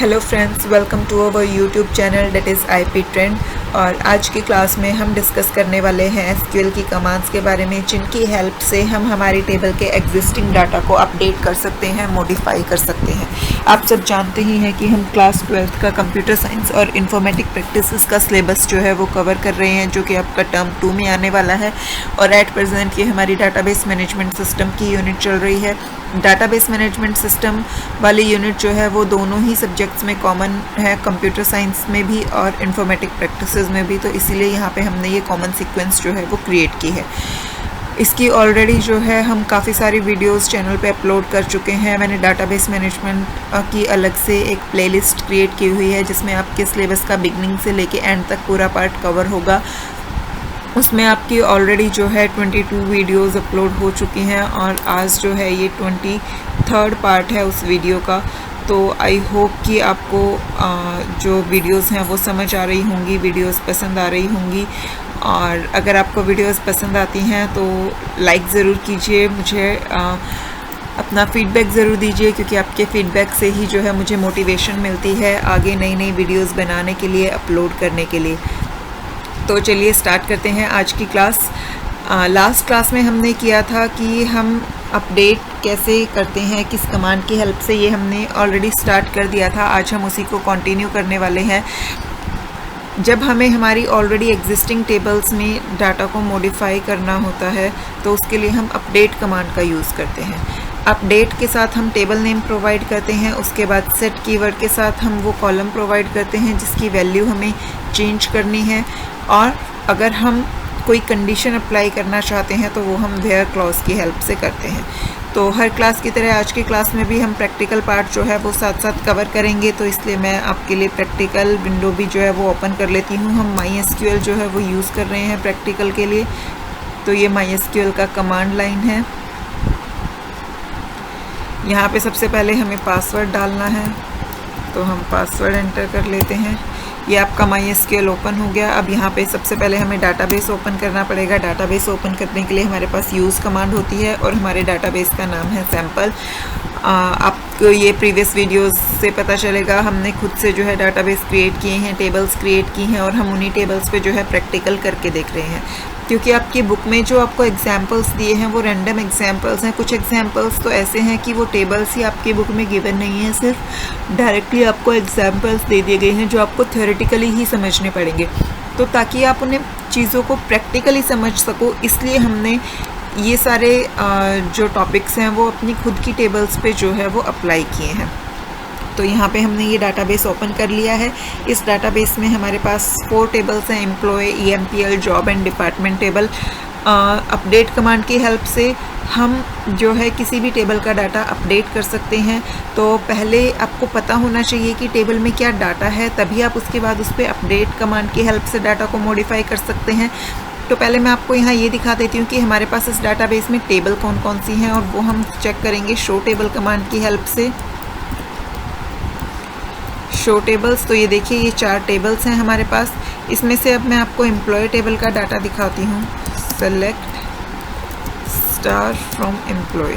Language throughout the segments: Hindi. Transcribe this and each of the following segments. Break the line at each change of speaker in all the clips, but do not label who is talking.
Hello friends, welcome to our YouTube channel that is IP trend. और आज की क्लास में हम डिस्कस करने वाले हैं एसक्यूएल की कमांड्स के बारे में, जिनकी हेल्प से हम हमारी टेबल के एग्जिस्टिंग डाटा को अपडेट कर सकते हैं, मॉडिफाई कर सकते हैं। आप सब जानते ही हैं कि हम क्लास 12th का कंप्यूटर साइंस और इंफॉर्मेटिक प्रैक्टिसेस का सिलेबस जो है वो कवर कर रहे हैं, जो कि आपका टर्म 2 में आने वाला है। और एट प्रेजेंट ये हमारी डाटाबेस मैनेजमेंट सिस्टम की यूनिट चल रही है। डाटाबेस मैनेजमेंट सिस्टम वाली यूनिट जो है वो दोनों ही सब्जेक्ट्स में कॉमन है, कंप्यूटर साइंस में भी और इंफॉर्मेटिक प्रैक्टिसेस में भी। तो इसीलिए यहाँ पे हमने ये कॉमन सीक्वेंस जो है वो क्रिएट की है। इसकी ऑलरेडी जो है हम काफ़ी सारी वीडियोस चैनल पे अपलोड कर चुके हैं। मैंने डाटाबेस मैनेजमेंट की अलग से एक प्लेलिस्ट क्रिएट की हुई है, जिसमें आपके सिलेबस का बिगनिंग से लेके एंड तक पूरा पार्ट कवर होगा। उसमें आपकी ऑलरेडी जो है 22 वीडियोस अपलोड हो चुकी हैं और आज जो है ये 23rd पार्ट है उस वीडियो का। तो आई होप कि आपको जो वीडियोस हैं वो समझ आ रही होंगी, वीडियोस पसंद आ रही होंगी। और अगर आपको वीडियोस पसंद आती हैं तो लाइक ज़रूर कीजिए, मुझे अपना फीडबैक ज़रूर दीजिए, क्योंकि आपके फीडबैक से ही जो है मुझे मोटिवेशन मिलती है आगे नई नई वीडियोस बनाने के लिए, अपलोड करने के लिए। तो चलिए स्टार्ट करते हैं आज की क्लास। लास्ट क्लास में हमने किया था कि हम अपडेट कैसे करते हैं, किस कमांड की हेल्प से, ये हमने ऑलरेडी स्टार्ट कर दिया था। आज हम उसी को कंटिन्यू करने वाले हैं। जब हमें हमारी ऑलरेडी एग्जिस्टिंग टेबल्स में डाटा को मॉडिफाई करना होता है तो उसके लिए हम अपडेट कमांड का यूज़ करते हैं। अपडेट के साथ हम टेबल नेम प्रोवाइड करते हैं, उसके बाद सेट कीवर्ड के साथ हम वो कॉलम प्रोवाइड करते हैं जिसकी वैल्यू हमें चेंज करनी है। और अगर हम कोई कंडीशन अप्लाई करना चाहते हैं तो वो हम वेयर क्लॉज की हेल्प से करते हैं। तो हर क्लास की तरह आज की क्लास में भी हम प्रैक्टिकल पार्ट जो है वो साथ साथ कवर करेंगे। तो इसलिए मैं आपके लिए प्रैक्टिकल विंडो भी जो है वो ओपन कर लेती हूँ। हम MySQL जो है वो यूज़ कर रहे हैं प्रैक्टिकल के लिए। तो ये MySQL का कमांड लाइन है। यहाँ पे सबसे पहले हमें पासवर्ड डालना है, तो हम पासवर्ड एंटर कर लेते हैं। ये आपका MySQL ओपन हो गया। अब यहाँ पे सबसे पहले हमें डाटाबेस ओपन करना पड़ेगा। डाटाबेस ओपन करने के लिए हमारे पास यूज़ कमांड होती है और हमारे डाटाबेस का नाम है सैम्पल। आपको ये प्रीवियस वीडियोस से पता चलेगा, हमने खुद से जो है डाटाबेस क्रिएट किए हैं, टेबल्स क्रिएट की हैं और हम उन्हीं टेबल्स पे जो है प्रैक्टिकल करके देख रहे हैं। क्योंकि आपकी बुक में जो आपको एग्जाम्पल्स दिए हैं वो रैंडम एग्जाम्पल्स हैं। कुछ एग्जाम्पल्स तो ऐसे हैं कि वो टेबल्स ही आपकी बुक में गिवन नहीं है, सिर्फ डायरेक्टली आपको एग्जाम्पल्स दे दिए गए हैं जो आपको थ्योरेटिकली ही समझने पड़ेंगे। तो ताकि आप उन्हें चीज़ों को प्रैक्टिकली समझ सको, इसलिए हमने ये सारे जो टॉपिक्स हैं वो अपनी खुद की टेबल्स पे जो है वो अप्लाई किए हैं। तो यहाँ पे हमने ये डाटाबेस ओपन कर लिया है। इस डाटाबेस में हमारे पास 4 टेबल्स हैं, employ, EMPL, job and department table. Update command की हेल्प से हम जो है किसी भी टेबल का डाटा अपडेट कर सकते हैं। तो पहले आपको पता होना चाहिए कि टेबल में क्या डाटा है, तभी आप उसके बाद उस पर अपडेट कमांड की हेल्प से डाटा को मॉडिफाई कर सकते हैं। तो पहले मैं आपको यहाँ ये दिखा देती हूँ कि हमारे पास इस डाटाबेस में टेबल कौन कौन सी हैं, और वो हम चेक करेंगे शो टेबल कमांड की हेल्प से। शो टेबल्स, तो ये देखिए ये 4 टेबल्स हैं हमारे पास। इसमें से अब मैं आपको एम्प्लॉय टेबल का डाटा दिखाती हूँ। Select star from employ.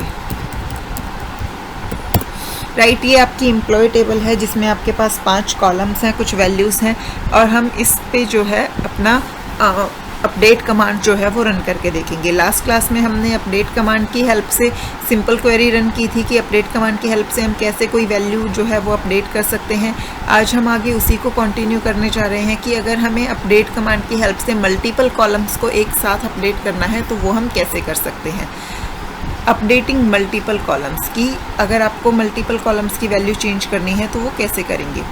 Right, ये आपकी एम्प्लॉय टेबल है जिसमें आपके पास 5 कॉलम्स हैं, कुछ वैल्यूज़ हैं, और हम इस पे जो है अपना अपडेट कमांड जो है वो रन करके देखेंगे। लास्ट क्लास में हमने अपडेट कमांड की हेल्प से सिंपल क्वेरी रन की थी कि अपडेट कमांड की हेल्प से हम कैसे कोई वैल्यू जो है वो अपडेट कर सकते हैं। आज हम आगे उसी को कंटिन्यू करने जा रहे हैं कि अगर हमें अपडेट कमांड की हेल्प से मल्टीपल कॉलम्स को एक साथ अपडेट करना है तो वो हम कैसे कर सकते हैं। अपडेटिंग मल्टीपल कॉलम्स की, अगर आपको मल्टीपल कॉलम्स की वैल्यू चेंज करनी है तो वो कैसे करेंगे।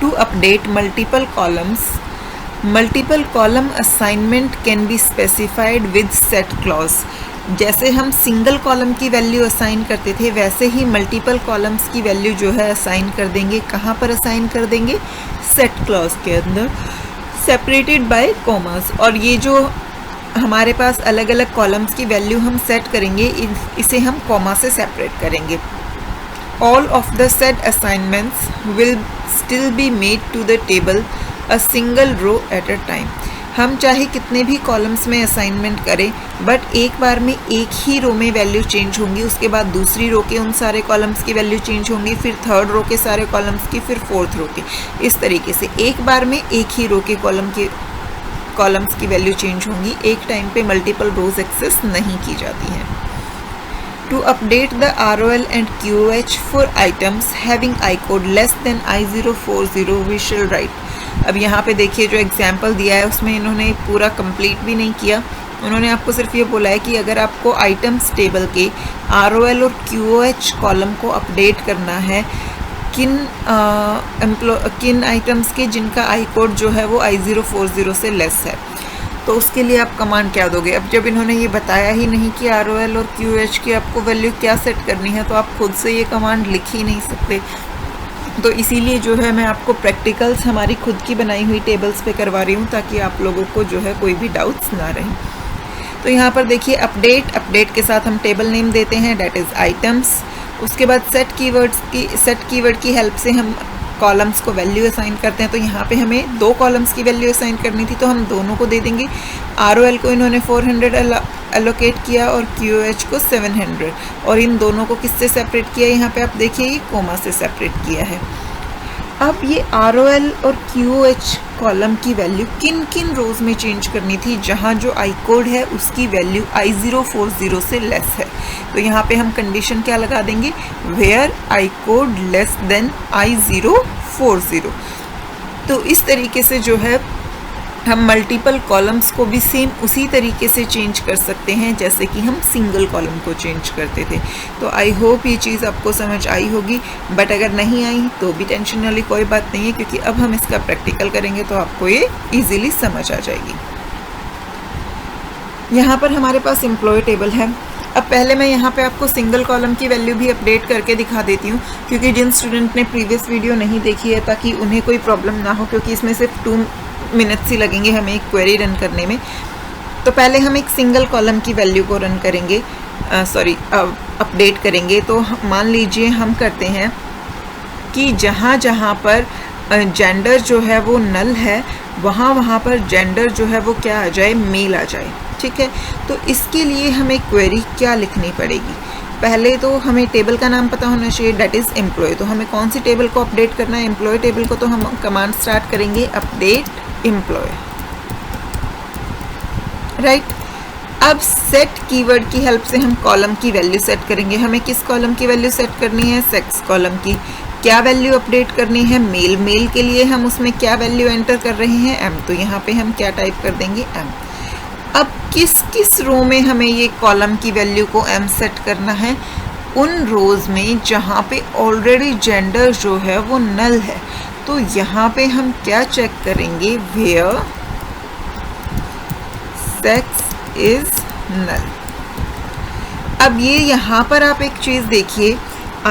To update multiple columns, multiple column assignment can be specified with set clause. जैसे हम सिंगल कॉलम की वैल्यू असाइन करते थे, वैसे ही मल्टीपल कॉलम्स की वैल्यू जो है असाइन कर देंगे। कहाँ पर असाइन कर देंगे? सेट क्लॉज के अंदर, सेपरेटेड बाय कॉमास। और ये जो हमारे पास अलग अलग कॉलम्स की वैल्यू हम सेट करेंगे, इसे हम कॉमा से सेपरेट करेंगे। All of the set assignments will still be made to the table a single row at a time। हम चाहे कितने भी कॉलम्स में असाइनमेंट करें, बट एक बार में एक ही रो में वैल्यू चेंज होंगी, उसके बाद दूसरी रो के उन सारे कॉलम्स की वैल्यू चेंज होंगी, फिर थर्ड रो के सारे कॉलम्स की, फिर फोर्थ रो के। इस तरीके से एक बार में एक ही रो के कॉलम्स की वैल्यू चेंज होंगी, एक टाइम पे मल्टीपल रोज एक्सेस नहीं की जाती हैं। To update the ROL and QOH for items having I code less than I040 we shall write। अब यहाँ पे देखिए जो एग्जाम्पल दिया है उसमें इन्होंने पूरा कंप्लीट भी नहीं किया, उन्होंने आपको सिर्फ ये बोला है कि अगर आपको आइटम्स टेबल के ROL और QOH कॉलम को अपडेट करना है किन आइटम्स के जिनका आई कोड जो है वो I040 से लेस है, तो उसके लिए आप कमांड क्या दोगे। अब जब इन्होंने ये बताया ही नहीं कि ROL और QOH की आपको वैल्यू क्या सेट करनी है, तो आप खुद से ये कमांड लिख ही नहीं सकते। तो इसीलिए जो है मैं आपको प्रैक्टिकल्स हमारी खुद की बनाई हुई टेबल्स पे करवा रही हूँ, ताकि आप लोगों को जो है कोई भी डाउट्स ना रहे। तो यहाँ पर देखिए अपडेट के साथ हम टेबल नेम देते हैं, डेट इज़ आइटम्स। उसके बाद सेट कीवर्ड की हेल्प से हम कॉलम्स को वैल्यू असाइन करते हैं। तो यहाँ पे हमें 2 कॉलम्स की वैल्यू असाइन करनी थी, तो हम दोनों को दे देंगे। ROL को इन्होंने 400 एलोकेट किया और QOH को 700, और इन दोनों को किससे सेपरेट किया, यहाँ पे आप देखिए ये कोमा से सेपरेट किया है। अब ये ROL और QOH कॉलम की वैल्यू किन किन रोज में चेंज करनी थी, जहाँ जो आई कोड है उसकी वैल्यू I040 से लेस है। तो यहाँ पे हम कंडीशन क्या लगा देंगे, where I code less than I040। तो इस तरीके से जो है हम मल्टीपल कॉलम्स को भी सेम उसी तरीके से चेंज कर सकते हैं जैसे कि हम सिंगल कॉलम को चेंज करते थे। तो आई होप ये चीज़ आपको समझ आई होगी, बट अगर नहीं आई तो भी टेंशन वाली कोई बात नहीं है, क्योंकि अब हम इसका प्रैक्टिकल करेंगे तो आपको ये इजीली समझ आ जाएगी। यहाँ पर हमारे पास एम्प्लॉय टेबल है। अब पहले मैं यहाँ पे आपको सिंगल कॉलम की वैल्यू भी अपडेट करके दिखा देती हूँ, क्योंकि जिन स्टूडेंट ने प्रीवियस वीडियो नहीं देखी है, ताकि उन्हें कोई प्रॉब्लम ना हो, क्योंकि इसमें सिर्फ 2 मिनट्स ही लगेंगे हमें एक क्वेरी रन करने में। तो पहले हम एक सिंगल कॉलम की वैल्यू को रन करेंगे, अपडेट करेंगे। तो मान लीजिए हम करते हैं कि जहाँ जहाँ पर जेंडर जो है वो नल है, वहाँ पर जेंडर जो है वो क्या आ जाए, मेल आ जाए। ठीक है, तो इसके लिए हमें क्वेरी क्या लिखनी पड़ेगी। पहले तो हमें टेबल का नाम पता होना चाहिए, डेट इज़ एम्प्लॉय। तो हमें कौन सी टेबल को अपडेट करना है, एम्प्लॉय टेबल को। तो हम कमांड स्टार्ट करेंगे अपडेट एम्प्लॉय, राइट। अब सेट कीवर्ड की हेल्प से हम कॉलम की वैल्यू सेट करेंगे। हमें किस कॉलम की वैल्यू सेट करनी है, सेक्स कॉलम की। क्या वैल्यू अपडेट करनी है, मेल के लिए हम उसमें क्या वैल्यू एंटर कर रहे हैं, एम। तो यहाँ पे हम क्या टाइप कर देंगे, एम। अब किस किस रो में हमें ये कॉलम की वैल्यू को एम सेट करना है, उन रोज में जहाँ पे ऑलरेडी जेंडर जो है वो नल है। तो यहाँ पे हम क्या चेक करेंगे, वेयर सेक्स इज नल। अब ये यहाँ पर आप एक चीज़ देखिए,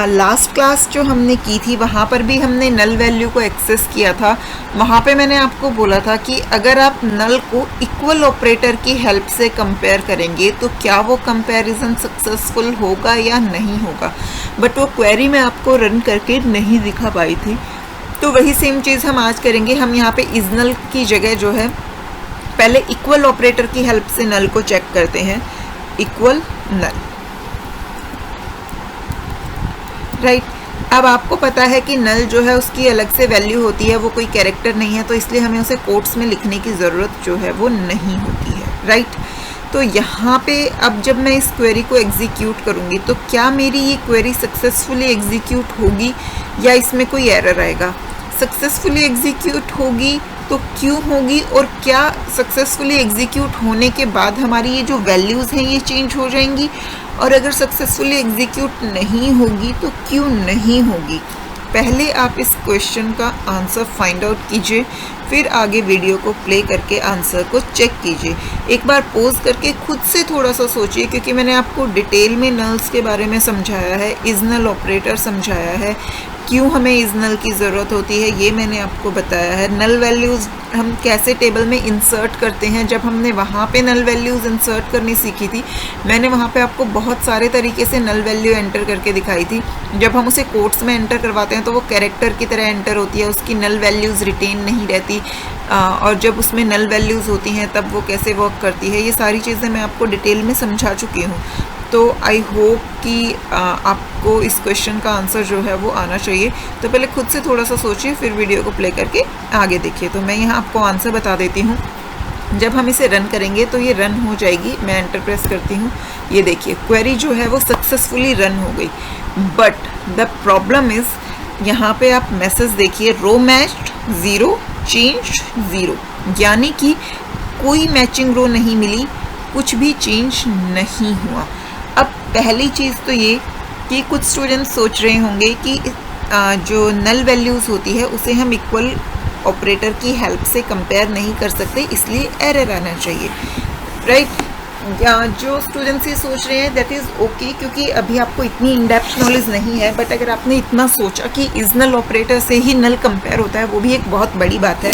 लास्ट क्लास जो हमने की थी वहाँ पर भी हमने नल वैल्यू को एक्सेस किया था। वहाँ पे मैंने आपको बोला था कि अगर आप नल को इक्वल ऑपरेटर की हेल्प से कंपेयर करेंगे तो क्या वो कंपैरिजन सक्सेसफुल होगा या नहीं होगा, बट वो क्वेरी मैं आपको रन करके नहीं दिखा पाई थी। तो वही सेम चीज़ हम आज करेंगे। हम यहाँ पे इज नल की जगह जो है पहले इक्वल ऑपरेटर की हेल्प से नल को चेक करते हैं, इक्वल नल, राइट। अब आपको पता है कि नल जो है उसकी अलग से वैल्यू होती है, वो कोई कैरेक्टर नहीं है, तो इसलिए हमें उसे कोट्स में लिखने की ज़रूरत जो है वो नहीं होती है, राइट। तो यहाँ पे अब जब मैं इस क्वेरी को एग्जीक्यूट करूँगी तो क्या मेरी ये क्वेरी सक्सेसफुली एग्जीक्यूट होगी या इसमें कोई एरर आएगा। सक्सेसफुली एग्जीक्यूट होगी तो क्यों होगी, और क्या सक्सेसफुली एग्जीक्यूट होने के बाद हमारी ये जो वैल्यूज़ हैं ये चेंज हो जाएंगी, और अगर सक्सेसफुली एग्जीक्यूट नहीं होगी तो क्यों नहीं होगी। पहले आप इस क्वेश्चन का आंसर फाइंड आउट कीजिए, फिर आगे वीडियो को प्ले करके आंसर को चेक कीजिए। एक बार पॉज करके खुद से थोड़ा सा सोचिए, क्योंकि मैंने आपको डिटेल में नल्स के बारे में समझाया है, इज नल ऑपरेटर समझाया है, क्यों हमें इस नल की ज़रूरत होती है ये मैंने आपको बताया है। नल वैल्यूज़ हम कैसे टेबल में इंसर्ट करते हैं, जब हमने वहाँ पे नल वैल्यूज़ इंसर्ट करनी सीखी थी, मैंने वहाँ पे आपको बहुत सारे तरीके से नल वैल्यू एंटर करके दिखाई थी। जब हम उसे कोट्स में एंटर करवाते हैं तो वो कैरेक्टर की तरह एंटर होती है, उसकी नल वैल्यूज़ रिटेन नहीं रहती, और जब उसमें नल वैल्यूज़ होती हैं तब वो कैसे वर्क करती है, ये सारी चीज़ें मैं आपको डिटेल में समझा चुकी हूँ। तो आई होप कि आपको इस क्वेश्चन का आंसर जो है वो आना चाहिए। तो पहले खुद से थोड़ा सा सोचिए, फिर वीडियो को प्ले करके आगे देखिए। तो मैं यहाँ आपको आंसर बता देती हूँ। जब हम इसे रन करेंगे तो ये रन हो जाएगी। मैं एंटर प्रेस करती हूँ, ये देखिए क्वेरी जो है वो सक्सेसफुली रन हो गई। बट द प्रॉब्लम इज़ यहाँ पे आप मैसेज देखिए, रो मैच्ड 0 चेंज 0, यानी कि कोई मैचिंग रो नहीं मिली, कुछ भी चेंज नहीं हुआ। अब पहली चीज़ तो ये कि कुछ स्टूडेंट्स सोच रहे होंगे कि जो नल वैल्यूज़ होती है उसे हम इक्वल ऑपरेटर की हेल्प से कंपेयर नहीं कर सकते, इसलिए एरर आना चाहिए, राइट। या जो स्टूडेंट्स ये सोच रहे हैं दैट इज़ ओके, क्योंकि अभी आपको इतनी इन डेप्थ नॉलेज नहीं है। बट अगर आपने इतना सोचा कि इस नल ऑपरेटर से ही नल कंपेयर होता है, वो भी एक बहुत बड़ी बात है।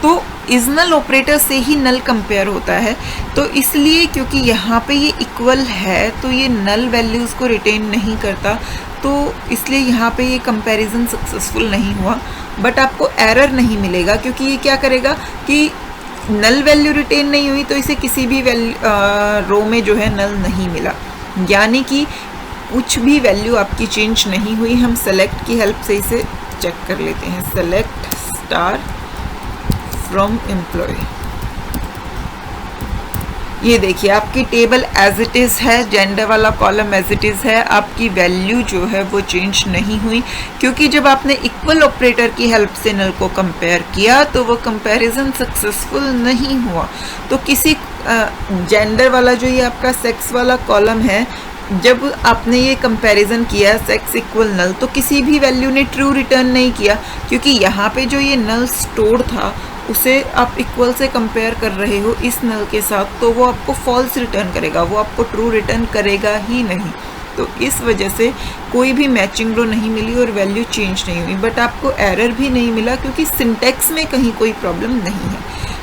तो इस नल ऑपरेटर से ही नल कंपेयर होता है, तो इसलिए क्योंकि यहाँ पे ये इक्वल है तो ये नल वैल्यूज़ को रिटेन नहीं करता, तो इसलिए यहाँ पे ये कंपैरिजन सक्सेसफुल नहीं हुआ। बट आपको एरर नहीं मिलेगा, क्योंकि ये क्या करेगा कि नल वैल्यू रिटेन नहीं हुई तो इसे किसी भी रो में जो है नल नहीं मिला, यानी कि कुछ भी वैल्यू आपकी चेंज नहीं हुई। हम सेलेक्ट की हेल्प से इसे चेक कर लेते हैं। सेलेक्ट स्टार फ्रॉम एम्प्लॉय, ये देखिए आपकी टेबल एज इट इज़ है, जेंडर वाला कॉलम एज इट इज़ है, आपकी वैल्यू जो है वो चेंज नहीं हुई, क्योंकि जब आपने इक्वल ऑपरेटर की हेल्प से नल को कंपेयर किया तो वो कंपैरिजन सक्सेसफुल नहीं हुआ। तो किसी जेंडर वाला जो ये आपका सेक्स वाला कॉलम है, जब आपने ये कंपैरिजन किया सेक्स इक्वल नल, तो किसी भी वैल्यू ने ट्रू रिटर्न नहीं किया, क्योंकि यहाँ पे जो ये नल स्टोर था उसे आप इक्वल से कंपेयर कर रहे हो इस नल के साथ, तो वो आपको फॉल्स रिटर्न करेगा, वो आपको ट्रू रिटर्न करेगा ही नहीं। तो इस वजह से कोई भी मैचिंग रो नहीं मिली और वैल्यू चेंज नहीं हुई। बट आपको एरर भी नहीं मिला, क्योंकि सिंटैक्स में कहीं कोई प्रॉब्लम नहीं है।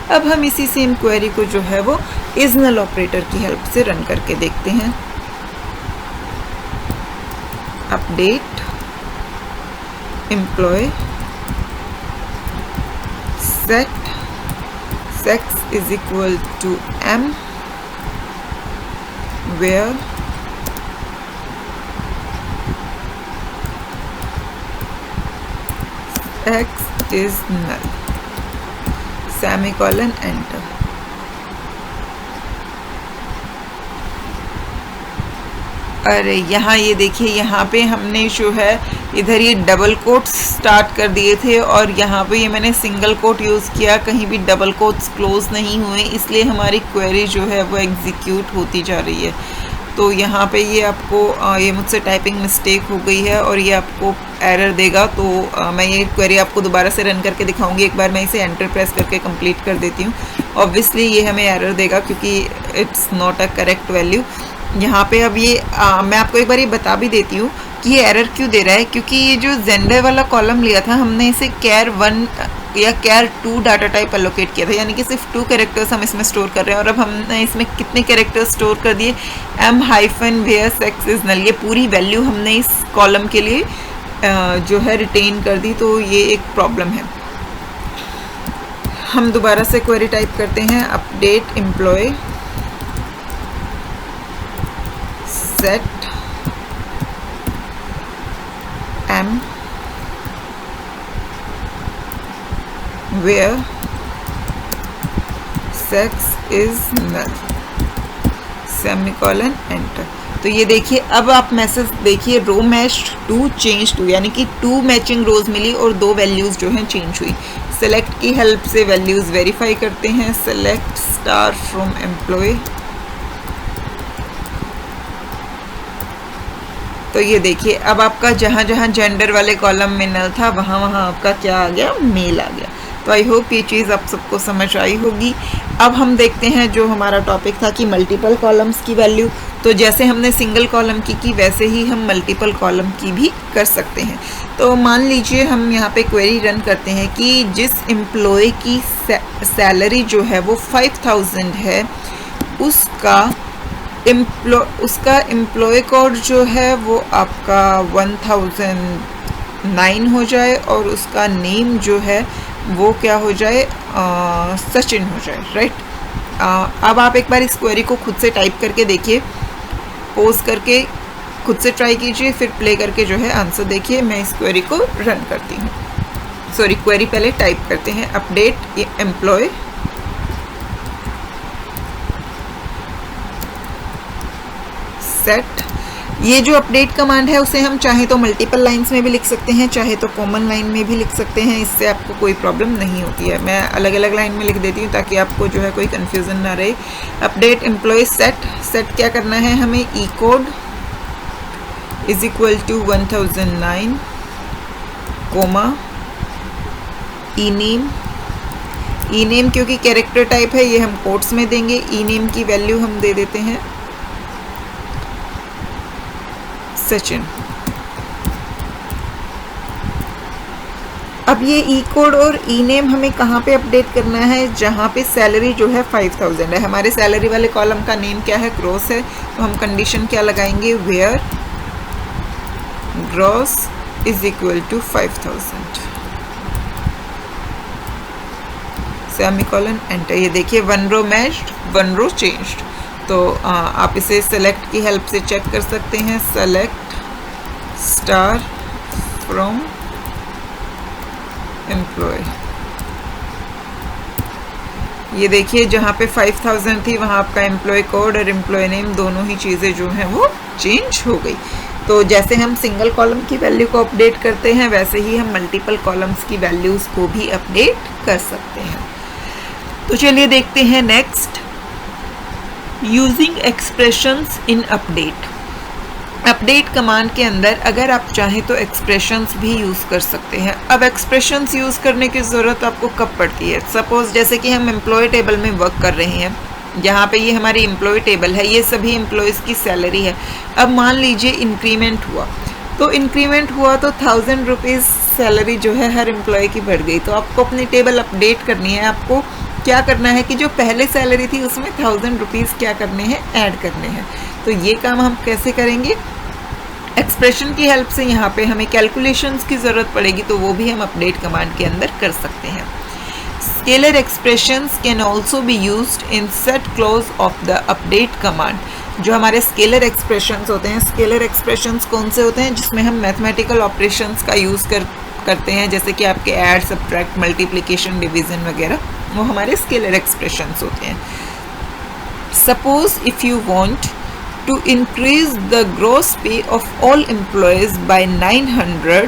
अब हम इसी सेम क्वेरी को जो है वो इस नल ऑपरेटर की हेल्प से रन करके देखते हैं। Update employ set sex is equal to M, where X is null, semicolon enter। अरे यहाँ ये देखिए, यहाँ पे हमने जो है इधर ये डबल कोट्स स्टार्ट कर दिए थे और यहाँ पे ये मैंने सिंगल कोट यूज़ किया, कहीं भी डबल कोट्स क्लोज नहीं हुए, इसलिए हमारी क्वेरी जो है वो एग्जीक्यूट होती जा रही है। तो यहाँ पे ये आपको ये मुझसे टाइपिंग मिस्टेक हो गई है और ये आपको एरर देगा। तो मैं ये क्वेरी आपको दोबारा से रन करके दिखाऊंगी। एक बार मैं इसे एंटर प्रेस करके कंप्लीट कर देती हूँ। ऑब्वियसली ये हमें एरर देगा क्योंकि it's not a correct value. यहाँ पे अब ये मैं आपको एक बार ये बता भी देती हूँ कि ये एरर क्यों दे रहा है, क्योंकि ये जो जेंडर वाला कॉलम लिया था हमने इसे कैर 1 या कैर 2 डाटा टाइप एलोकेट किया था, यानी कि सिर्फ 2 कैरेक्टर्स हम इसमें स्टोर कर रहे हैं। और अब हमने इसमें कितने कैरेक्टर्स स्टोर कर दिए, M-where sex is null, ये पूरी वैल्यू हमने इस कॉलम के लिए जो है रिटेन कर दी। तो ये एक प्रॉब्लम है। हम दोबारा से क्वेरी टाइप करते हैं, update employ set M where sex is null, semicolon enter. तो ये देखिए अब आप मैसेज देखिए, रो मैच्ड 2 चेंज 2, यानी कि 2 मैचिंग रोज मिली और 2 वैल्यूज़ जो हैं चेंज हुई। सेलेक्ट की हेल्प से वैल्यूज़ वेरीफाई करते हैं। Select star from employ. तो ये देखिए अब आपका जहाँ जहाँ जेंडर वाले कॉलम में नल था वहाँ वहाँ आपका क्या आ गया, मेल आ गया। तो आई होप ये चीज़ आप सबको समझ आई होगी। अब हम देखते हैं जो हमारा टॉपिक था कि मल्टीपल कॉलम्स की वैल्यू। तो जैसे हमने सिंगल कॉलम की वैसे ही हम मल्टीपल कॉलम की भी कर सकते हैं। तो मान लीजिए हम यहाँ पे क्वेरी रन करते हैं कि जिस एम्प्लॉय की सैलरी जो है वो 5000 है, उसका एम्प्लॉय कोड जो है वो आपका 1009 हो जाए और उसका नेम जो है वो क्या हो जाए, सचिन हो जाए, राइट। अब आप एक बार इस क्वेरी को खुद से टाइप करके देखिए, पोज करके खुद से ट्राई कीजिए, फिर प्ले करके जो है आंसर देखिए। मैं इस क्वेरी को रन करती हूँ। सॉरी, क्वेरी पहले टाइप करते हैं, अपडेट एम्प्लॉय सेट। ये जो अपडेट कमांड है उसे हम चाहे तो मल्टीपल लाइंस में भी लिख सकते हैं, चाहे तो कॉमन लाइन में भी लिख सकते हैं, इससे आपको कोई प्रॉब्लम नहीं होती है। मैं अलग अलग लाइन में लिख देती हूँ ताकि आपको जो है कोई कन्फ्यूज़न ना रहे। अपडेट एम्प्लॉय सेट क्या करना है हमें, E code is equal to 1009 comma E name क्योंकि कैरेक्टर टाइप है ये हम कोट्स में देंगे। ई नेम की वैल्यू हम दे देते हैं सचिन। अब ये ई कोड और ई नेम हमें कहाँ पे अपडेट करना है, जहाँ पे सैलरी जो है 5000 है। हमारे सैलरी वाले कॉलम का नेम क्या है, ग्रॉस है, तो हम कंडीशन क्या लगाएंगे, where gross is equal to 5000 semicolon enter. ये देखिए 1 रो मैच्ड 1 रो चेंज्ड। तो आप इसे सेलेक्ट की हेल्प से चेक कर सकते हैं, सेलेक्ट स्टार फ्रॉम एम्प्लॉय। ये देखिए जहाँ पे 5000 थी वहाँ आपका एम्प्लॉय कोड और एम्प्लॉय नेम दोनों ही चीज़ें जो हैं वो चेंज हो गई। तो जैसे हम सिंगल कॉलम की वैल्यू को अपडेट करते हैं वैसे ही हम मल्टीपल कॉलम्स की वैल्यूज़ को भी अपडेट कर सकते हैं। तो चलिए देखते हैं next, using expressions in update. Update command के अंदर अगर आप चाहें तो एक्सप्रेशंस भी यूज़ कर सकते हैं। अब एक्सप्रेशंस यूज़ करने की ज़रूरत आपको कब पड़ती है, सपोज़ जैसे कि हम एम्प्लॉय टेबल में वर्क कर रहे हैं, यहाँ पे ये हमारी एम्प्लॉय टेबल है, ये सभी एम्प्लॉयज़ की सैलरी है। अब मान लीजिए इंक्रीमेंट हुआ, तो इंक्रीमेंट हुआ तो 1000 रुपीज़ सैलरी जो है हर एम्प्लॉय की बढ़ गई। तो आपको अपनी टेबल अपडेट करनी है, आपको क्या करना है कि जो पहले सैलरी थी उसमें 1000 रुपीज़ क्या करने हैं, ऐड करने हैं। तो ये काम हम कैसे करेंगे, एक्सप्रेशन की हेल्प से। यहाँ पे हमें कैलकुलेशंस की ज़रूरत पड़ेगी तो वो भी हम अपडेट कमांड के अंदर कर सकते हैं। Scalar expressions can also be used in set clause of the update command. जो हमारे स्केलर एक्सप्रेशंस होते हैं, स्केलर एक्सप्रेशंस कौन से होते हैं, जिसमें हम मैथमेटिकल ऑपरेशंस का यूज़ करते हैं, जैसे कि आपके ऐड, सब्ट्रैक्ट, मल्टीप्लिकेशन, डिवीज़न वगैरह, वो हमारे स्केलर एक्सप्रेशंस होते हैं। Suppose if you want to increase the gross pay of all employees by 900,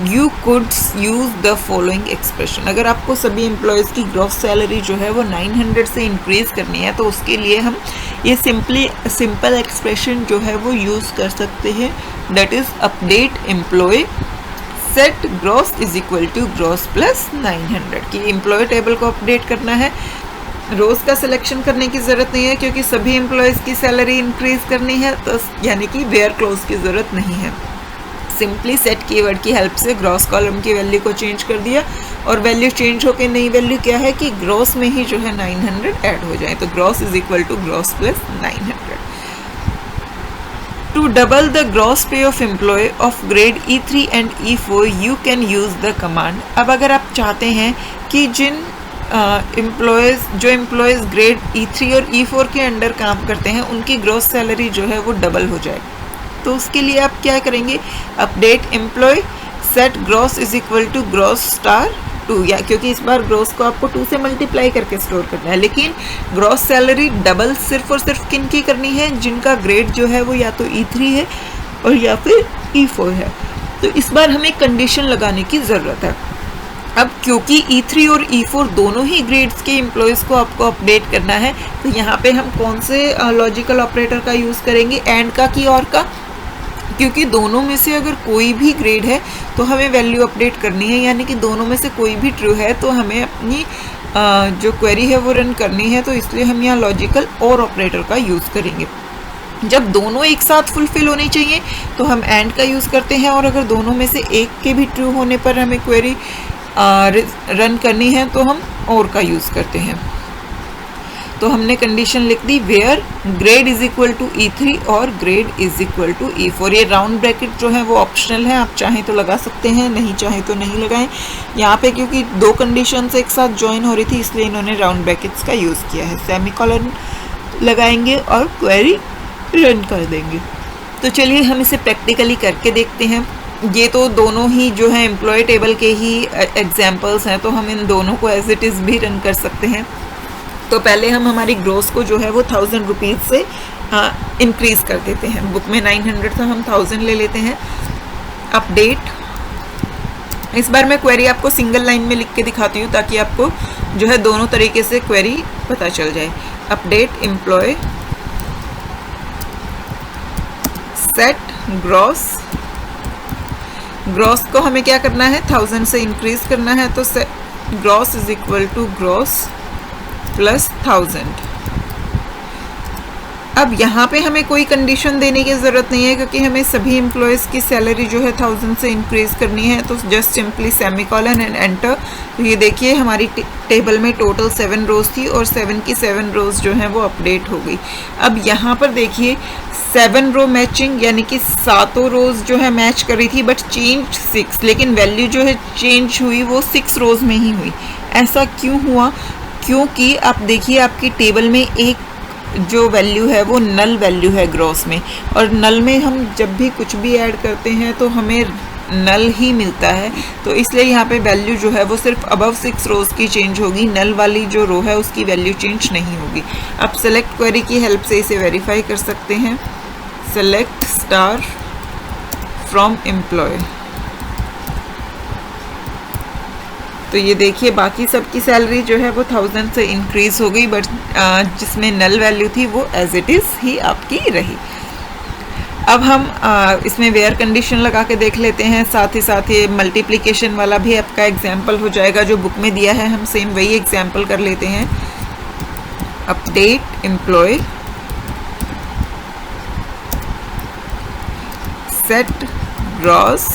you could use the following expression। अगर आपको सभी एम्प्लॉयज़ की ग्रॉस सैलरी जो है वो 900 से इंक्रीज़ करनी है तो उसके लिए हम ये सिंपल एक्सप्रेशन जो है वो यूज़ कर सकते हैं, that is update employ set gross is equal to gross plus 900। कि एम्प्लॉय टेबल को अपडेट करना है, रोज़ का सिलेक्शन करने की ज़रूरत नहीं है क्योंकि सभी एम्प्लॉयज़ की सैलरी इंक्रीज़ करनी है, तो यानी कि वेयर क्लोज की ज़रूरत नहीं है। सिंपली सेट कीवर्ड की हेल्प से ग्रॉस कॉलम की वैल्यू को चेंज कर दिया और वैल्यू चेंज होकर नई वैल्यू क्या है कि ग्रॉस में ही जो है 900 ऐड हो जाए, तो gross is equal to gross plus 900। To double the gross pay of employ of grade E3 and E4 you can use the command. अब अगर आप चाहते हैं कि जिन एम्प्लॉयज़ ग्रेड E3 और E4 के अंडर काम करते हैं उनकी ग्रॉस सैलरी जो है वो डबल हो जाए, तो उसके लिए आप क्या करेंगे, update employ set gross is equal to gross star 2, या क्योंकि इस बार ग्रॉस को आपको 2 से मल्टीप्लाई करके स्टोर करना है, लेकिन ग्रॉस सैलरी डबल सिर्फ और सिर्फ किन की करनी है, जिनका ग्रेड जो है वो या तो E3 है और या फिर E4 है। तो इस बार हमें कंडीशन लगाने की ज़रूरत है। अब क्योंकि E3 और E4 दोनों ही ग्रेड्स के एम्प्लॉयज़ को आपको अपडेट करना है, तो यहाँ पे हम कौन से लॉजिकल ऑपरेटर का यूज़ करेंगे, एंड का की और का, क्योंकि दोनों में से अगर कोई भी ग्रेड है तो हमें वैल्यू अपडेट करनी है, यानी कि दोनों में से कोई भी ट्रू है तो हमें अपनी जो क्वेरी है वो रन करनी है, तो इसलिए हम यहाँ लॉजिकल और ऑपरेटर का यूज़ करेंगे। जब दोनों एक साथ फुलफिल होनी चाहिए तो हम एंड का यूज़ करते हैं, और अगर दोनों में से एक के भी ट्रू होने पर हमें क्वेरी रन करनी है तो हम और का यूज़ करते हैं। तो हमने कंडीशन लिख दी where grade is equal to E3 और grade is equal to E4। ये राउंड ब्रैकेट जो है वो ऑप्शनल है, आप चाहें तो लगा सकते हैं, नहीं चाहें तो नहीं लगाएं। यहाँ पे क्योंकि दो कंडीशंस एक साथ ज्वाइन हो रही थी इसलिए इन्होंने राउंड ब्रैकेट्स का यूज़ किया है। सेमीकोलन लगाएंगे और क्वेरी रन कर देंगे। तो चलिए हम इसे प्रैक्टिकली करके देखते हैं। ये तो दोनों ही जो है एम्प्लॉय टेबल के ही एग्जाम्पल्स हैं, तो हम इन दोनों को एज इट इज़ भी रन कर सकते हैं। तो पहले हम हमारी ग्रोस को जो है वो 1000 रुपीज़ से इंक्रीज़ कर देते हैं। बुक में 900 था, हम 1000 ले लेते हैं। अपडेट, इस बार मैं क्वेरी आपको सिंगल लाइन में लिख के दिखाती हूँ ताकि आपको जो है दोनों तरीके से क्वेरी पता चल जाए। Update employ set gross, gross को हमें क्या करना है 1000 से इंक्रीज करना है, तो gross is equal to gross plus 1000। अब यहाँ पे हमें कोई कंडीशन देने की ज़रूरत नहीं है क्योंकि हमें सभी एम्प्लॉयज़ की सैलरी जो है 1000 से इंक्रीज़ करनी है, तो just simply semicolon and enter. तो ये देखिए हमारी टेबल में टोटल 7 रोज़ थी और 7 की 7 रोज़ जो हैं वो अपडेट हो गई। अब यहाँ पर देखिए 7 रो मैचिंग यानी कि 7 रोज़ जो है मैच कर रही थी बट चेंज 6, लेकिन वैल्यू जो है चेंज हुई वो 6 रोज़ में ही हुई। ऐसा क्यों हुआ? क्योंकि आप देखिए आपकी टेबल में एक जो वैल्यू है वो नल वैल्यू है ग्रॉस में, और नल में हम जब भी कुछ भी ऐड करते हैं तो हमें नल ही मिलता है, तो इसलिए यहाँ पे वैल्यू जो है वो सिर्फ अबव 6 रोज़ की चेंज होगी, नल वाली जो रो है उसकी वैल्यू चेंज नहीं होगी। आप सेलेक्ट क्वेरी की हेल्प से इसे वेरीफाई कर सकते हैं। सेलेक्ट स्टार फ्रॉम एम्प्लॉय, तो ये देखिए बाकी सबकी सैलरी जो है वो 1000 से इंक्रीज़ हो गई, बट जिसमें नल वैल्यू थी वो एज इट इज़ ही आपकी रही। अब हम इसमें वेयर कंडीशन लगा के देख लेते हैं, साथ ही साथ ये मल्टीप्लिकेशन वाला भी आपका एग्जाम्पल हो जाएगा जो बुक में दिया है, हम सेम वही एग्जाम्पल कर लेते हैं। Update employ set gross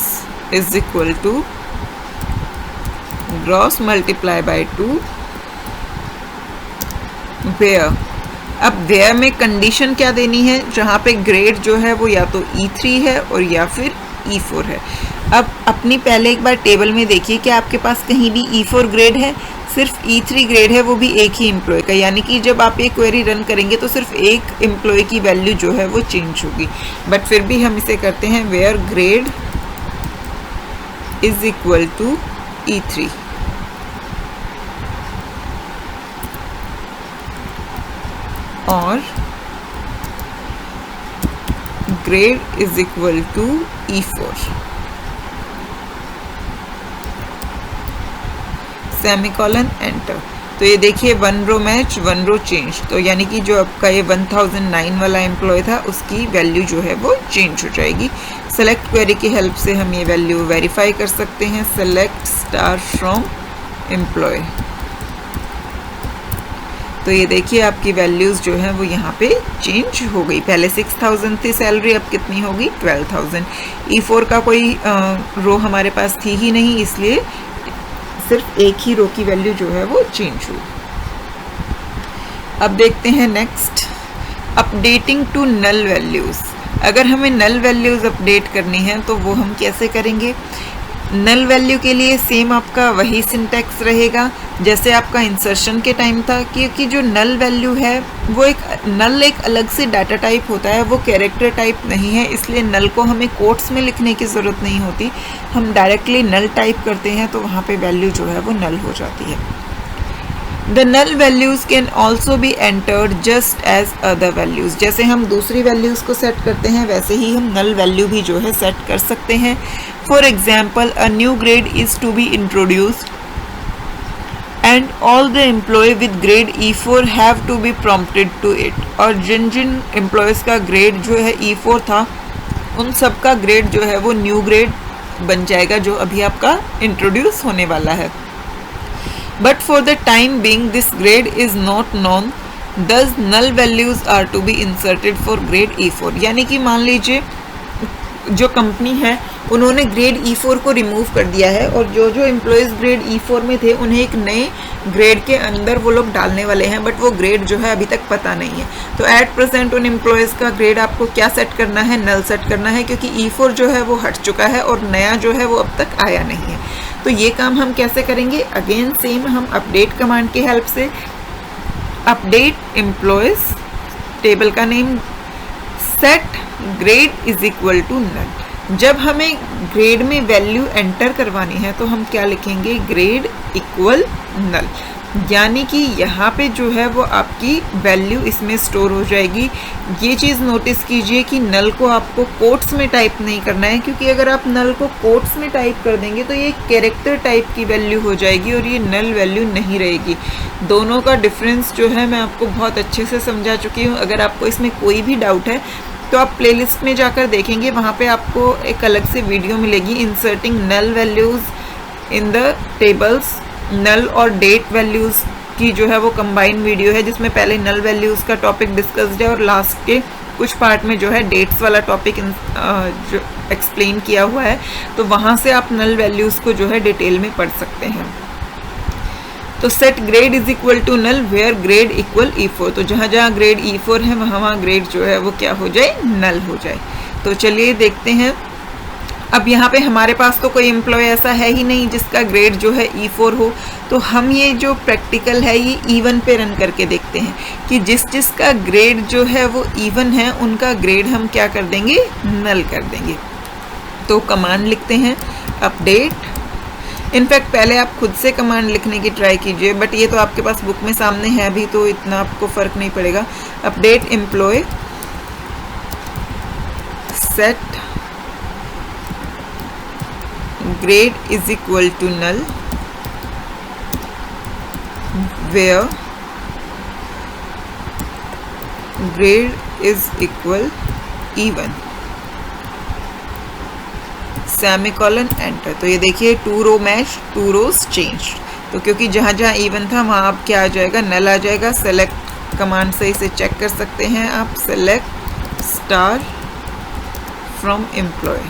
is equal to gross multiply by 2 where. अब वेयर में कंडीशन क्या देनी है, जहाँ पे ग्रेड जो है वो या तो E3 है और या फिर E4 है। अब अपनी पहले एक बार टेबल में देखिए कि आपके पास कहीं भी E4 ग्रेड है, सिर्फ E3 ग्रेड है, वो भी एक ही एम्प्लॉय का, यानी कि जब आप ये क्वेरी रन करेंगे तो सिर्फ एक एम्प्लॉय की वैल्यू जो है वो चेंज होगी। बट फिर भी हम इसे करते हैं where grade is equal to E3। और grade is equal to E4, semicolon enter. तो ये देखिए 1 रो मैच 1 रो चेंज, तो यानी कि जो आपका ये 1009 वाला एम्प्लॉय था उसकी वैल्यू जो है वो चेंज हो जाएगी। सेलेक्ट क्वेरी की हेल्प से हम ये वैल्यू वेरीफाई कर सकते हैं। सेलेक्ट स्टार फ्रॉम एम्प्लॉय, तो ये देखिए आपकी वैल्यूज़ जो है वो यहाँ पे चेंज हो गई। पहले 6000 थी सैलरी, अब कितनी होगी 12000। E4 का कोई रो हमारे पास थी ही नहीं, इसलिए सिर्फ एक ही रो की वैल्यू जो है वो चेंज हुई। अब देखते हैं next, updating to null values. अगर हमें नल वैल्यूज़ अपडेट करनी है तो वो हम कैसे करेंगे? नल वैल्यू के लिए सेम आपका वही सिंटैक्स रहेगा जैसे आपका इंसर्शन के टाइम था, क्योंकि जो नल वैल्यू है वो नल एक अलग से डाटा टाइप होता है, वो कैरेक्टर टाइप नहीं है, इसलिए नल को हमें कोट्स में लिखने की ज़रूरत नहीं होती। हम डायरेक्टली नल टाइप करते हैं तो वहाँ पे वैल्यू जो है वो नल हो जाती है। The null values can also be entered just as other values. जैसे हम दूसरी वैल्यूज़ को सेट करते हैं वैसे ही हम नल वैल्यू भी जो है सेट कर सकते हैं। For example, a new grade is to be introduced and all the employ with grade E4 have to be prompted to it. और जिन जिन एम्प्लॉयज़ का ग्रेड जो है E4 था उन सब का ग्रेड जो है वो न्यू ग्रेड बन जाएगा जो अभी आपका इंट्रोड्यूस होने वाला है। But for the time being this grade is not known, thus null values are to be inserted for grade E4। यानी कि मान लीजिए जो कंपनी है उन्होंने ग्रेड E4 को रिमूव कर दिया है और जो जो एम्प्लॉयज़ ग्रेड E4 में थे उन्हें एक नए ग्रेड के अंदर वो लोग डालने वाले हैं, बट वो ग्रेड जो है अभी तक पता नहीं है। तो एट प्रेजेंट उन एम्प्लॉयज़ का ग्रेड आपको क्या सेट करना है, नल सेट करना है, क्योंकि E4 जो है वो हट चुका है और नया जो है वो अब तक आया नहीं है। तो ये काम हम कैसे करेंगे, अगेन सेम हम अपडेट कमांड की हेल्प से अपडेट एम्प्लॉयज़, टेबल का name set grade is equal to null. जब हमें ग्रेड में वैल्यू एंटर करवानी है तो हम क्या लिखेंगे, ग्रेड इक्वल नल। यानी कि यहाँ पे जो है वो आपकी वैल्यू इसमें स्टोर हो जाएगी। ये चीज़ नोटिस कीजिए कि नल को आपको कोट्स में टाइप नहीं करना है, क्योंकि अगर आप नल को कोट्स में टाइप कर देंगे तो ये कैरेक्टर टाइप की वैल्यू हो जाएगी और ये नल वैल्यू नहीं रहेगी। दोनों का डिफरेंस जो है मैं आपको बहुत अच्छे से समझा चुकी हूँ। अगर आपको इसमें कोई भी डाउट है तो आप प्लेलिस्ट में जाकर देखेंगे, वहाँ पे आपको एक अलग से वीडियो मिलेगी inserting null values in the tables. Null और डेट वैल्यूज़ की जो है वो कंबाइन वीडियो है, जिसमें पहले नल वैल्यूज़ का टॉपिक डिस्कस्ड है और लास्ट के कुछ पार्ट में जो है डेट्स वाला टॉपिक जो एक्सप्लेन किया हुआ है। तो वहाँ से आप नल वैल्यूज़ को जो है डिटेल में पढ़ सकते हैं। तो set grade is equal to null where grade equal E4। तो जहाँ जहाँ ग्रेड E4 है वहाँ ग्रेड जो है वो क्या हो जाए, नल हो जाए। तो चलिए देखते हैं। अब यहाँ पे हमारे पास तो कोई एम्प्लॉय ऐसा है ही नहीं जिसका ग्रेड जो है E4 हो, तो हम ये जो प्रैक्टिकल है ये E1 पे रन करके देखते हैं कि जिसका ग्रेड जो है वो E1 है उनका ग्रेड हम क्या कर देंगे, नल कर देंगे। तो कमांड लिखते हैं अपडेट। इनफैक्ट पहले आप खुद से कमांड लिखने की ट्राई कीजिए, बट ये तो आपके पास बुक में सामने है अभी, तो इतना आपको फ़र्क नहीं पड़ेगा। Update employ set grade is equal to null where grade is equal E1 semicolon enter. तो ये देखिए 2 रो मैच 2 रोज चेंज। तो क्योंकि जहाँ जहाँ E1 था वहाँ अब क्या आ जाएगा, नल आ जाएगा। सेलेक्ट कमांड से इसे चेक कर सकते हैं आप, सेलेक्ट स्टार फ्रॉम एम्प्लॉय।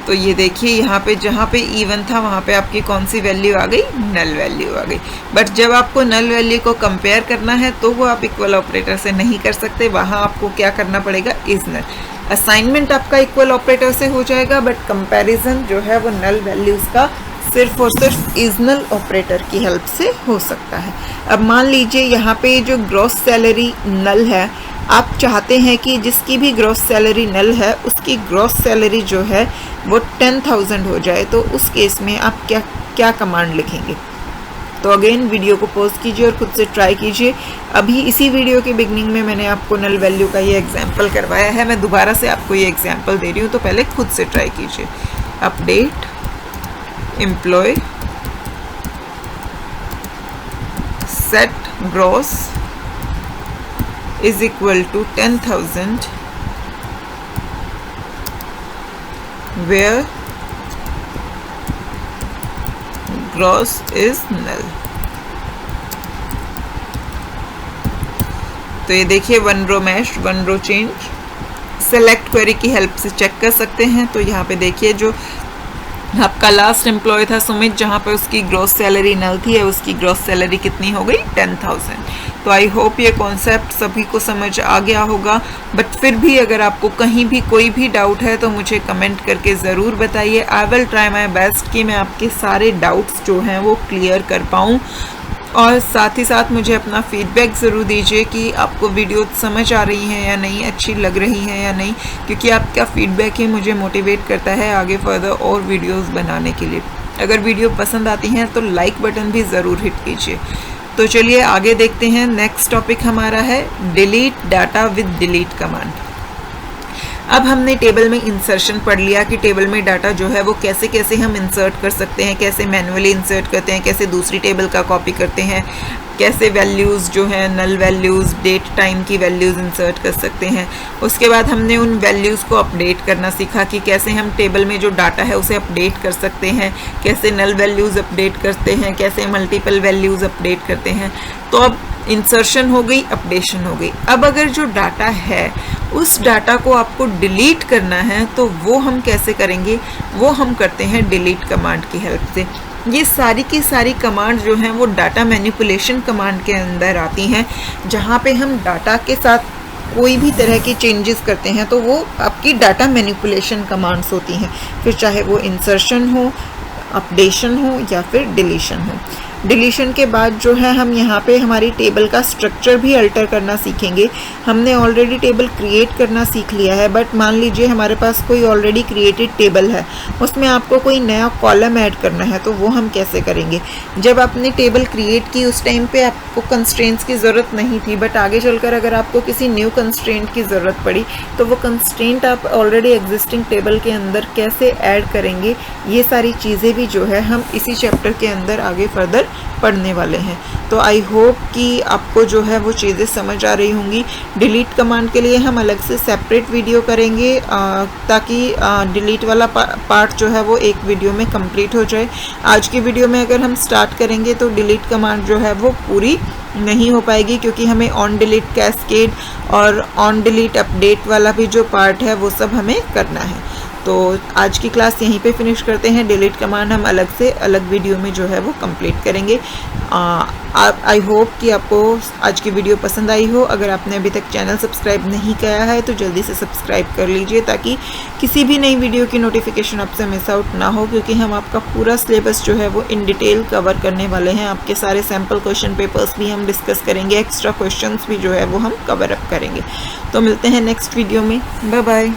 तो ये देखिए यहाँ पे जहाँ पे E1 था वहाँ पे आपकी कौन सी वैल्यू आ गई, नल वैल्यू आ गई। बट जब आपको नल वैल्यू को कंपेयर करना है तो वो आप इक्वल ऑपरेटर से नहीं कर सकते, वहाँ आपको क्या करना पड़ेगा, इज नल। असाइनमेंट आपका इक्वल ऑपरेटर से हो जाएगा, बट कंपैरिजन जो है वो नल वैल्यूज़ का सिर्फ और सिर्फ इजनल ऑपरेटर की हेल्प से हो सकता है। अब मान लीजिए यहाँ पे जो ग्रॉस सैलरी नल है, आप चाहते हैं कि जिसकी भी ग्रॉस सैलरी नल है उसकी ग्रॉस सैलरी जो है वो 10,000 हो जाए, तो उस केस में आप क्या कमांड लिखेंगे। तो अगेन वीडियो को पॉज कीजिए और खुद से ट्राई कीजिए। अभी इसी वीडियो के बिगनिंग में मैंने आपको नल वैल्यू का ये एग्जाम्पल करवाया है, मैं दोबारा से आपको ये एग्जाम्पल दे रही हूँ, तो पहले खुद से ट्राई कीजिए। Update employ set gross is equal to 10,000 where gross is null. तो ये देखिए 1 row match 1 row change. Select query की हेल्प से चेक कर सकते हैं। तो यहाँ पे देखिए जो आपका लास्ट एम्प्लॉय था सुमित, जहाँ पे उसकी ग्रॉस सैलरी नल थी, उसकी ग्रॉस सैलरी कितनी हो गई, 10,000। तो आई होप ये कॉन्सेप्ट सभी को समझ आ गया होगा। बट फिर भी अगर आपको कहीं भी कोई भी डाउट है तो मुझे कमेंट करके ज़रूर बताइए। I will try my best कि मैं आपके सारे डाउट्स जो हैं वो क्लियर कर पाऊँ। और साथ ही साथ मुझे अपना फीडबैक ज़रूर दीजिए कि आपको वीडियो समझ आ रही हैं या नहीं, अच्छी लग रही हैं या नहीं, क्योंकि आपका फीडबैक ही मुझे मोटिवेट करता है आगे फर्दर और वीडियोस बनाने के लिए। अगर वीडियो पसंद आती हैं तो लाइक बटन भी ज़रूर हिट कीजिए। तो चलिए आगे देखते हैं। नेक्स्ट टॉपिक हमारा है delete data with delete command. अब हमने टेबल में इंसर्शन पढ़ लिया कि टेबल में डाटा जो है वो कैसे कैसे हम इंसर्ट कर सकते हैं, कैसे मैन्युअली इंसर्ट करते हैं, कैसे दूसरी टेबल का कॉपी करते हैं, कैसे वैल्यूज़ जो है नल वैल्यूज़, डेट टाइम की वैल्यूज़ इंसर्ट कर सकते हैं। उसके बाद हमने उन वैल्यूज़ को अपडेट करना सीखा कि कैसे हम टेबल में जो डाटा है उसे अपडेट कर सकते हैं, कैसे नल वैल्यूज़ अपडेट करते हैं, कैसे मल्टीपल वैल्यूज़ अपडेट करते हैं। तो अब इंसर्शन हो गई, अपडेशन हो गई। अब अगर जो डाटा है उस डाटा को आपको डिलीट करना है तो वो हम कैसे करेंगे, वो हम करते हैं डिलीट कमांड की हेल्प से। ये सारी की सारी कमांड जो हैं वो डाटा मैनिपुलेशन कमांड के अंदर आती हैं, जहाँ पे हम डाटा के साथ कोई भी तरह की चेंजेस करते हैं तो वो आपकी डाटा मैनिपुलेशन कमांड्स होती हैं, फिर चाहे वो इंसर्शन हो, अपडेशन हो या फिर डिलीशन हो। डिलीशन के बाद जो है हम यहाँ पे हमारी टेबल का स्ट्रक्चर भी अल्टर करना सीखेंगे। हमने ऑलरेडी टेबल क्रिएट करना सीख लिया है, बट मान लीजिए हमारे पास कोई ऑलरेडी क्रिएटेड टेबल है, उसमें आपको कोई नया कॉलम ऐड करना है, तो वो हम कैसे करेंगे। जब आपने टेबल क्रिएट की उस टाइम पे आपको कंस्ट्रेंट्स की ज़रूरत नहीं थी, बट आगे चलकर अगर आपको किसी न्यू कंस्ट्रेंट की ज़रूरत पड़ी तो वो कंस्ट्रेंट आप ऑलरेडी एग्जिस्टिंग टेबल के अंदर कैसे ऐड करेंगे, ये सारी चीज़ें भी जो है हम इसी चैप्टर के अंदर आगे फर्दर पढ़ने वाले हैं। तो आई होप कि आपको जो है वो चीज़ें समझ आ रही होंगी। डिलीट कमांड के लिए हम अलग से सेपरेट वीडियो करेंगे ताकि डिलीट वाला पार्ट जो है वो एक वीडियो में कंप्लीट हो जाए। आज की वीडियो में अगर हम स्टार्ट करेंगे तो डिलीट कमांड जो है वो पूरी नहीं हो पाएगी, क्योंकि हमें ऑन डिलीट कैस्केड और ऑन डिलीट अपडेट वाला भी जो पार्ट है वो सब हमें करना है। तो आज की क्लास यहीं पे फिनिश करते हैं। डिलीट कमांड हम अलग से अलग वीडियो में जो है वो कंप्लीट करेंगे। आई होप कि आपको आज की वीडियो पसंद आई हो। अगर आपने अभी तक चैनल सब्सक्राइब नहीं किया है तो जल्दी से सब्सक्राइब कर लीजिए, ताकि किसी भी नई वीडियो की नोटिफिकेशन आपसे मिस आउट ना हो, क्योंकि हम आपका पूरा सिलेबस जो है वो इन डिटेल कवर करने वाले हैं। आपके सारे सैम्पल क्वेश्चन पेपर्स भी हम डिस्कस करेंगे, एक्स्ट्रा क्वेश्चंस भी जो है वो हम कवर अप करेंगे। तो मिलते हैं नेक्स्ट वीडियो में। Bye bye.